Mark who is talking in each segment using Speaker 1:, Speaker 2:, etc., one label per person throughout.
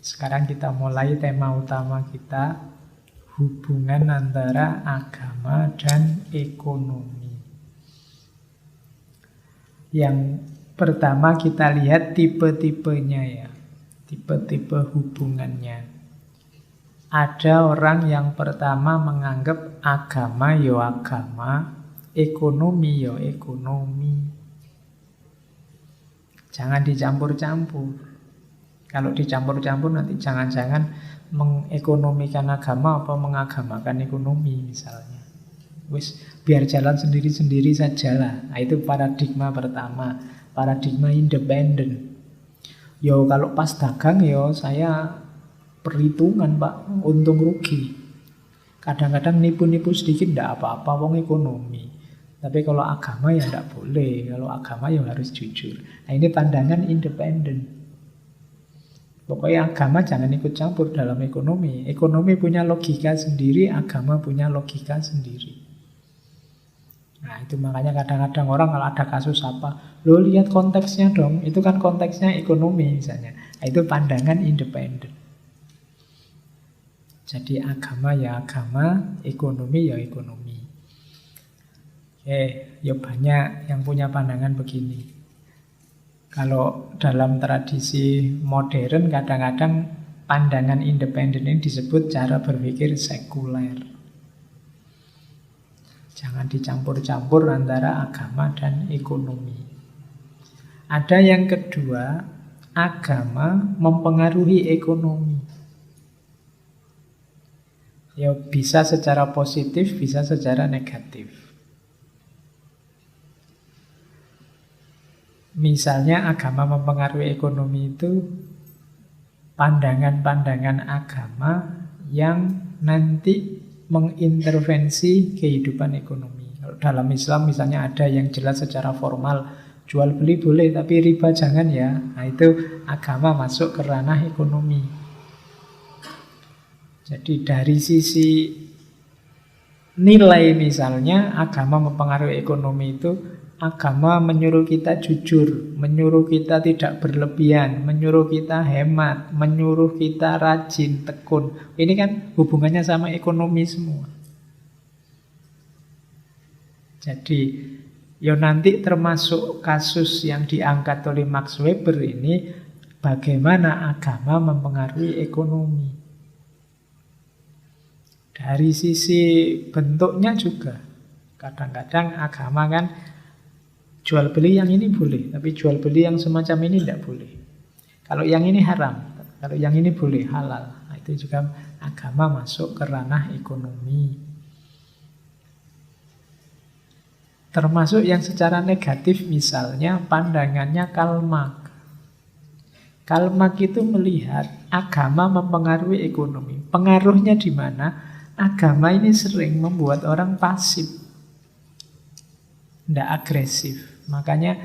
Speaker 1: Sekarang kita mulai tema utama kita, hubungan antara agama dan ekonomi. Yang pertama kita lihat tipe-tipenya ya, tipe-tipe hubungannya. Ada orang yang pertama menganggap agama yo agama, ekonomi yo ekonomi. Jangan dicampur-campur. Kalau dicampur-campur nanti jangan-jangan mengekonomikan agama apa mengagamakan ekonomi misalnya. Wis biar jalan sendiri-sendiri sajalah. Nah, itu paradigma pertama, paradigma independen. Yo kalau pas dagang yo saya perhitungan Pak, untung rugi. Kadang-kadang nipu-nipu sedikit ndak apa-apa, wong ekonomi. Tapi kalau agama ya ndak boleh. Kalau agama ya harus jujur. Nah ini pandangan independen. Pokoknya agama jangan ikut campur dalam ekonomi. Ekonomi punya logika sendiri, agama punya logika sendiri. Nah itu makanya kadang-kadang orang kalau ada kasus apa, lo lihat konteksnya dong, itu kan konteksnya ekonomi misalnya. Nah, itu pandangan independen. Jadi agama ya agama, ekonomi ya ekonomi. Ya banyak yang punya pandangan begini. Kalau dalam tradisi modern kadang-kadang pandangan independen ini disebut cara berpikir sekuler. Jangan dicampur-campur antara agama dan ekonomi. Ada yang kedua, agama mempengaruhi ekonomi. Ya bisa secara positif, bisa secara negatif. Misalnya agama mempengaruhi ekonomi itu pandangan-pandangan agama yang nanti mengintervensi kehidupan ekonomi. Dalam Islam misalnya ada yang jelas secara formal, jual beli boleh tapi riba jangan ya. Nah itu agama masuk ke ranah ekonomi. Jadi dari sisi nilai misalnya agama mempengaruhi ekonomi itu, agama menyuruh kita jujur, menyuruh kita tidak berlebihan, menyuruh kita hemat, menyuruh kita rajin, tekun. Ini kan hubungannya sama ekonomi semua. Jadi, ya nanti termasuk kasus yang diangkat oleh Max Weber ini, bagaimana agama mempengaruhi ekonomi. Dari sisi bentuknya juga, kadang-kadang agama kan jual beli yang ini boleh, tapi jual beli yang semacam ini tidak boleh. Kalau yang ini haram, kalau yang ini boleh, halal. Nah, itu juga agama masuk ke ranah ekonomi. Termasuk yang secara negatif misalnya pandangannya Karl Marx. Karl Marx itu melihat agama mempengaruhi ekonomi. Pengaruhnya di mana? Agama ini sering membuat orang pasif, tidak agresif. Makanya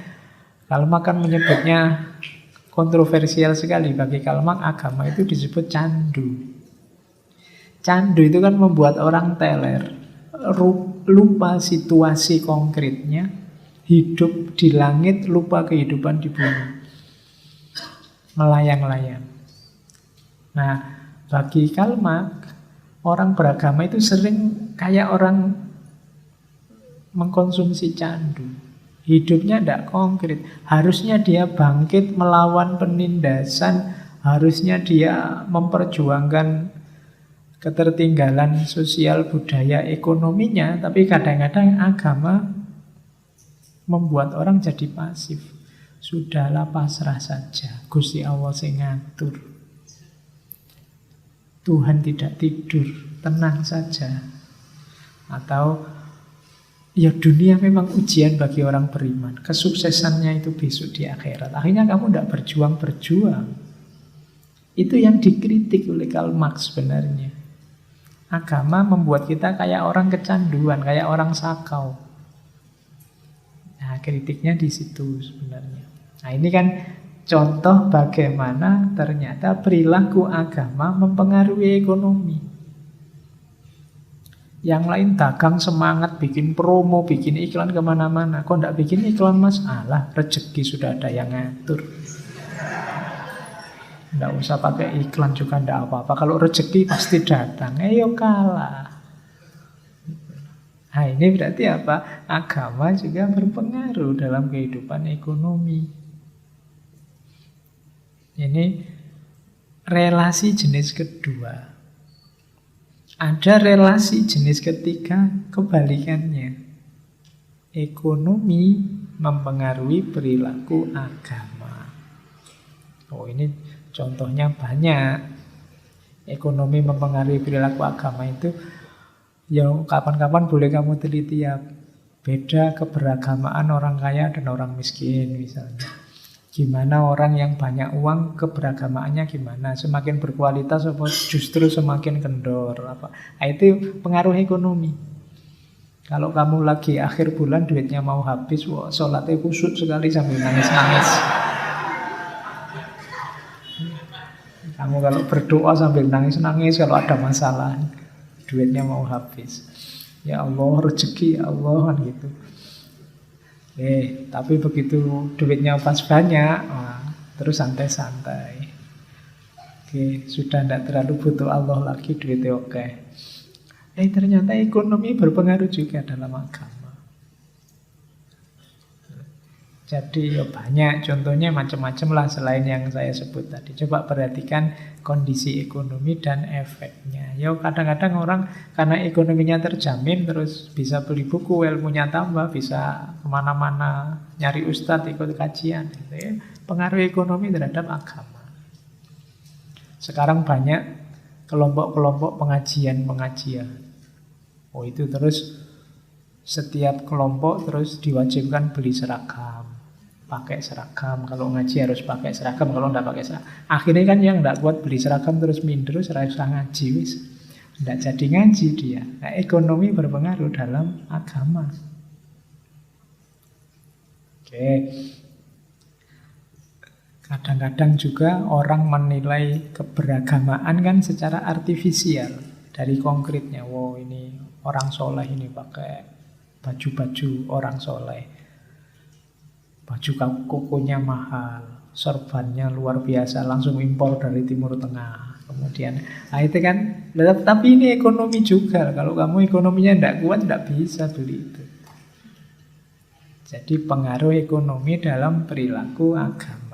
Speaker 1: Karl Marx kan menyebutnya kontroversial sekali. Bagi Karl Marx agama itu disebut candu. Candu itu kan membuat orang teler, lupa situasi konkretnya, hidup di langit, lupa kehidupan di bumi, melayang-layang. Nah, bagi Karl Marx, orang beragama itu sering kayak orang mengkonsumsi candu. Hidupnya tidak konkret. Harusnya dia bangkit melawan penindasan, harusnya dia memperjuangkan ketertinggalan sosial budaya ekonominya, tapi kadang-kadang agama membuat orang jadi pasif. Sudahlah pasrah saja, Gusti Allah sing ngatur. Tuhan tidak tidur, tenang saja. Atau ya dunia memang ujian bagi orang beriman. Kesuksesannya itu besok di akhirat. Akhirnya kamu tidak berjuang-berjuang. Itu yang dikritik oleh Karl Marx sebenarnya. Agama membuat kita kayak orang kecanduan, kayak orang sakau. Nah, kritiknya di situ sebenarnya. Nah, ini kan contoh bagaimana ternyata perilaku agama mempengaruhi ekonomi. Yang lain dagang semangat, bikin promo, bikin iklan kemana-mana. Kok enggak bikin iklan mas? Alah, rezeki sudah ada yang ngatur. Nggak usah pakai iklan juga nggak apa-apa. Kalau rezeki pasti datang. Ayo kalah. Nah ini berarti apa? Agama juga berpengaruh dalam kehidupan ekonomi. Ini relasi jenis kedua. Ada relasi jenis ketiga kebalikannya. Ekonomi mempengaruhi perilaku agama. Oh ini contohnya banyak. Ekonomi mempengaruhi perilaku agama itu ya kapan-kapan boleh kamu teliti ya. Beda keberagamaan orang kaya dan orang miskin misalnya. Gimana orang yang banyak uang keberagamaannya gimana? Semakin berkualitas apa justru semakin kendor apa? Nah, itu pengaruh ekonomi. Kalau kamu lagi akhir bulan duitnya mau habis, wah, sholatnya kusut sekali sambil nangis-nangis. Kamu kalau berdoa sambil nangis-nangis kalau ada masalah, duitnya mau habis. Ya Allah, rezeki ya Allah kan gitu. Tapi begitu duitnya pas banyak, terus santai-santai. Sudah tidak terlalu butuh Allah lagi, duitnya oke. Ternyata ekonomi berpengaruh juga dalam agama. Jadi ya banyak, contohnya macam-macam lah selain yang saya sebut tadi. Coba perhatikan kondisi ekonomi dan efeknya. Ya kadang-kadang orang karena ekonominya terjamin terus bisa beli buku, ilmunya tambah, bisa kemana-mana nyari ustadz, ikut kajian. Gitu ya. Pengaruh ekonomi terhadap agama. Sekarang banyak kelompok-kelompok pengajian. Oh itu terus setiap kelompok terus diwajibkan beli seragam. Pakai seragam, kalau ngaji harus pakai seragam, kalau enggak pakai seragam. Akhirnya kan yang enggak kuat beli seragam terus minder, seragam ngaji, wis. Enggak jadi ngaji dia. Nah, ekonomi berpengaruh dalam agama. Kadang-kadang juga orang menilai keberagamaan kan secara artifisial. Dari konkretnya, wow ini orang soleh ini pakai baju-baju orang soleh. Baju kokonya mahal, sorbannya luar biasa, langsung impor dari Timur Tengah. Kemudian, itu kan, tapi ini ekonomi juga. Kalau kamu ekonominya tidak kuat, tidak bisa beli itu. Jadi pengaruh ekonomi dalam perilaku agama.